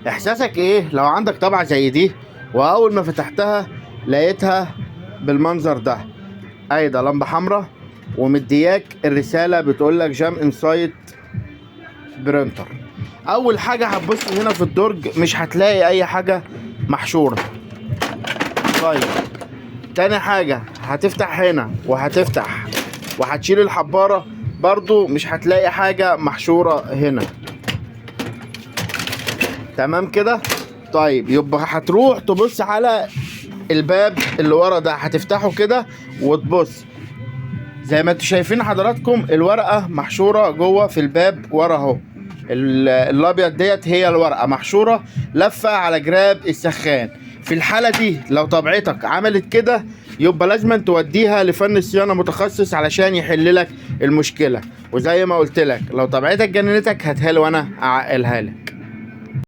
احساسك ايه لو عندك طبعة زي دي واول ما فتحتها لقيتها بالمنظر ده؟ ده لمبة حمراء ومدياك الرسالة بتقولك جام انسايت برينتر. اول حاجة هتبص هنا في الدرج مش هتلاقي اي حاجة محشورة. طيب تاني حاجة هتفتح هنا وهتفتح وهتشيل الحبارة، برضو مش هتلاقي حاجة محشورة هنا. تمام كده. طيب يبقى هتروح تبص على الباب اللي ورا ده، هتفتحه كده وتبص زي ما انتوا شايفين حضراتكم الورقة محشورة جوه في الباب ورا اهو. الابيض ديت هي الورقة محشورة لفة على جراب السخان. في الحالة دي لو طبيعتك عملت كده يبقى لازم توديها لفن صيانة متخصص علشان يحل لك المشكلة. وزي ما قلت لك لو طبيعتك جننتك هاتها لي وانا اعقلها لك.